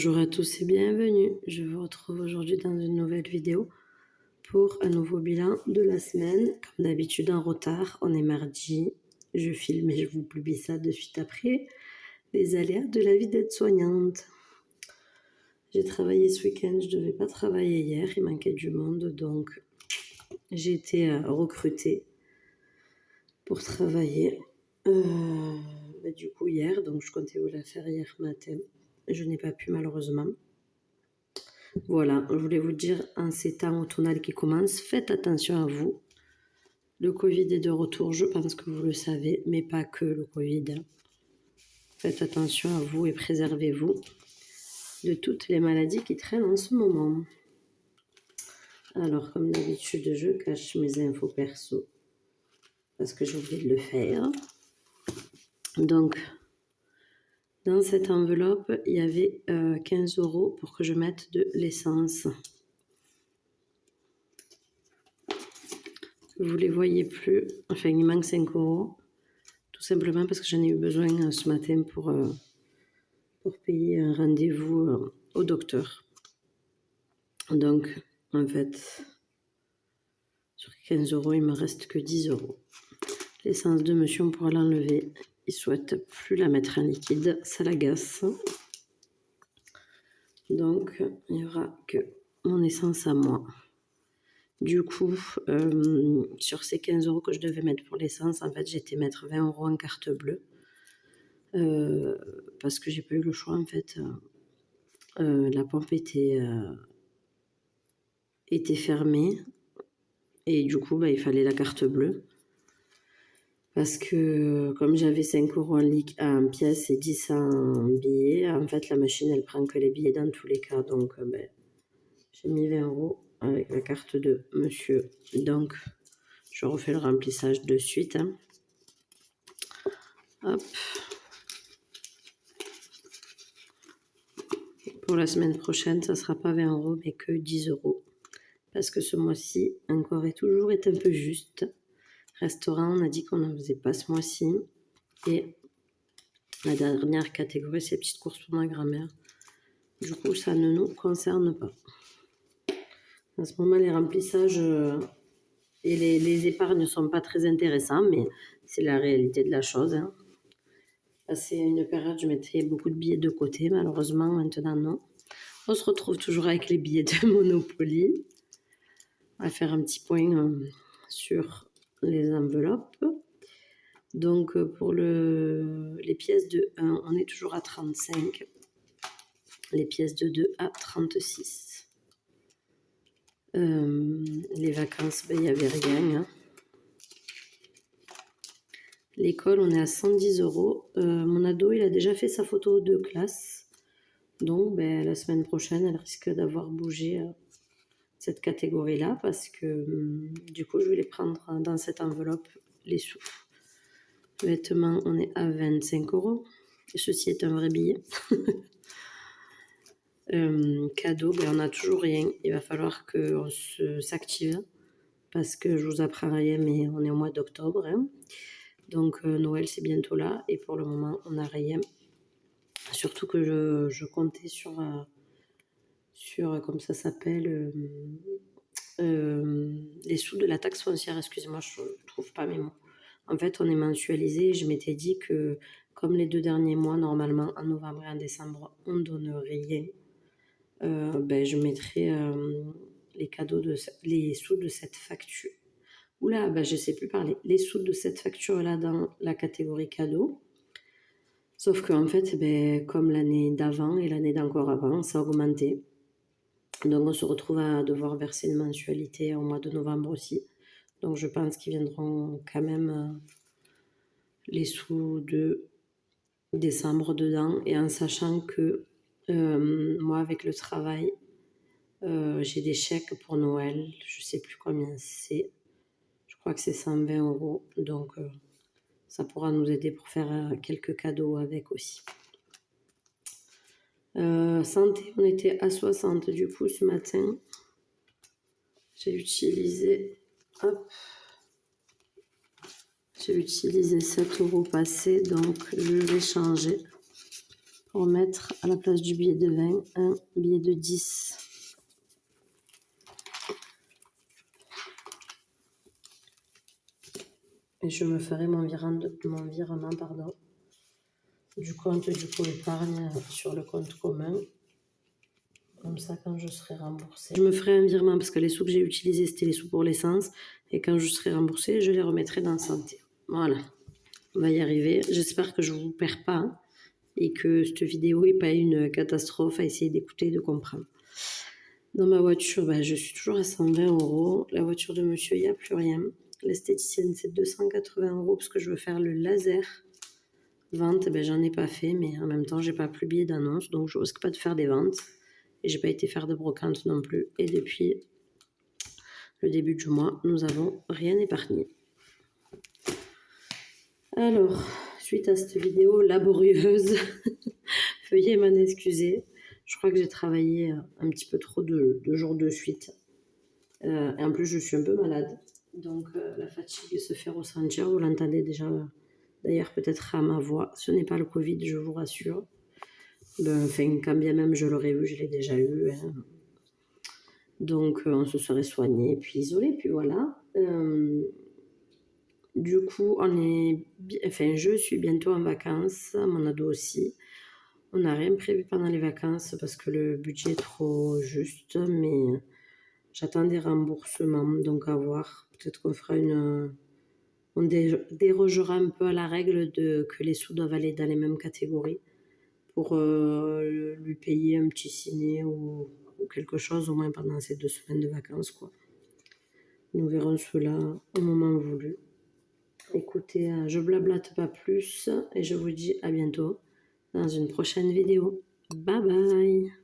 Bonjour à tous et bienvenue. Je vous retrouve aujourd'hui dans une nouvelle vidéo pour un nouveau bilan de la semaine. Comme d'habitude en retard, on est mardi. Je filme et je vous publie ça de suite après. Les aléas de la vie d'aide-soignante. J'ai travaillé ce week-end, je ne devais pas travailler hier, il manquait du monde, donc j'ai été recrutée pour travailler. Du coup hier, donc je comptais vous la faire hier matin. Je n'ai pas pu malheureusement. Voilà, je voulais vous dire en ces temps automnal qui commencent, faites attention à vous. Le Covid est de retour, je pense que vous le savez, mais pas que le Covid. Faites attention à vous et préservez-vous de toutes les maladies qui traînent en ce moment. Alors, comme d'habitude, je cache mes infos perso parce que j'ai oublié de le faire. Donc, dans cette enveloppe, il y avait 15 € pour que je mette de l'essence. Vous les voyez plus, enfin il manque 5 €, tout simplement parce que j'en ai eu besoin ce matin pour payer un rendez-vous au docteur. Donc, en fait, sur 15 €, il me reste que 10 €. L'essence de monsieur, on pourra l'enlever. Il souhaite plus la mettre en liquide, ça l'agace. Donc, il n'y aura que mon essence à moi. Du coup, sur ces 15 € que je devais mettre pour l'essence, en fait, j'étais mettre 20 € en carte bleue. Parce que j'ai pas eu le choix, en fait. La pompe était fermée. Et du coup, il fallait la carte bleue. Parce que comme j'avais 5 € en pièces et 10 en billets, en fait, la machine, elle prend que les billets dans tous les cas. Donc, j'ai mis 20 € avec la carte de monsieur. Donc, je refais le remplissage de suite. Hein. Hop. Pour la semaine prochaine, ça ne sera pas 20 € mais que 10 €. Parce que ce mois-ci, encore et toujours, est un peu juste. Restaurant, on a dit qu'on n'en faisait pas ce mois-ci. Et la dernière catégorie, c'est petites courses pour ma grand-mère. Du coup, ça ne nous concerne pas. En ce moment, les remplissages et les épargnes ne sont pas très intéressants, mais c'est la réalité de la chose. Hein. C'est une période, je mettais beaucoup de billets de côté. Malheureusement, maintenant, non. On se retrouve toujours avec les billets de Monopoly. On va faire un petit point sur les enveloppes. Donc, pour les pièces de 1, on est toujours à 35. Les pièces de 2 à 36. Les vacances, il n'y avait rien. Hein. L'école, on est à 110 €. Mon ado, il a déjà fait sa photo de classe. Donc, la semaine prochaine, elle risque d'avoir bougé cette catégorie-là parce que du coup, je vais les prendre dans cette enveloppe, les sous. Vêtements, on est à 25 €. Ceci est un vrai billet. Cadeau, on n'a toujours rien. Il va falloir qu'on s'active parce que je vous apprends rien, mais on est au mois d'octobre. Hein. Donc, Noël, c'est bientôt là. Et pour le moment, on n'a rien. Surtout que je comptais sur comme ça s'appelle, les sous de la taxe foncière. Excusez-moi, je ne trouve pas mes mots. En fait, on est mensualisé. Je m'étais dit que, comme les 2 derniers mois, normalement, en novembre et en décembre, on ne donne rien. Je mettrai les sous de cette facture. Oula, je ne sais plus parler. Les sous de cette facture-là dans la catégorie cadeau. Sauf qu'en fait, comme l'année d'avant et l'année d'encore avant, ça a augmenté. Donc, on se retrouve à devoir verser une mensualité au mois de novembre aussi. Donc, je pense qu'ils viendront quand même les sous de décembre dedans. Et en sachant que moi, avec le travail, j'ai des chèques pour Noël. Je ne sais plus combien c'est. Je crois que c'est 120 €. Donc, ça pourra nous aider pour faire quelques cadeaux avec aussi. Santé, on était à 60 du coup ce matin. J'ai utilisé 7 € passés, donc je vais changer pour mettre à la place du billet de 20 un billet de 10. Et je me ferai mon virement du compte du pôle épargne sur le compte commun. Comme ça, quand je serai remboursée, je me ferai un virement parce que les sous que j'ai utilisés, c'était les sous pour l'essence. Et quand je serai remboursée, je les remettrai dans Santé. Voilà, on va y arriver. J'espère que je ne vous perds pas, hein, et que cette vidéo n'est pas une catastrophe à essayer d'écouter et de comprendre. Dans ma voiture, je suis toujours à 120 €. La voiture de monsieur, il n'y a plus rien. L'esthéticienne, c'est 280 € parce que je veux faire le laser. Vente, j'en ai pas fait, mais en même temps, j'ai pas publié d'annonce, donc je risque pas de faire des ventes. Et j'ai pas été faire de brocante non plus. Et depuis le début du mois, nous avons rien épargné. Alors, suite à cette vidéo laborieuse, veuillez m'en excuser. Je crois que j'ai travaillé un petit peu trop de jours de suite. Et en plus, je suis un peu malade. Donc, la fatigue se fait ressentir. Vous l'entendez déjà, d'ailleurs, peut-être à ma voix. Ce n'est pas le Covid, je vous rassure. Enfin, quand bien même je l'aurais eu, je l'ai déjà eu. Hein. Donc, on se serait soigné, puis isolé, puis voilà. Du coup, je suis bientôt en vacances, mon ado aussi. On n'a rien prévu pendant les vacances parce que le budget est trop juste, mais j'attends des remboursements, donc à voir. Peut-être qu'on fera on dérogera un peu à la règle que les sous doivent aller dans les mêmes catégories pour lui payer un petit ciné ou quelque chose, au moins pendant ces 2 semaines de vacances, quoi. Nous verrons cela au moment voulu. Écoutez, je blablate pas plus et je vous dis à bientôt dans une prochaine vidéo. Bye bye!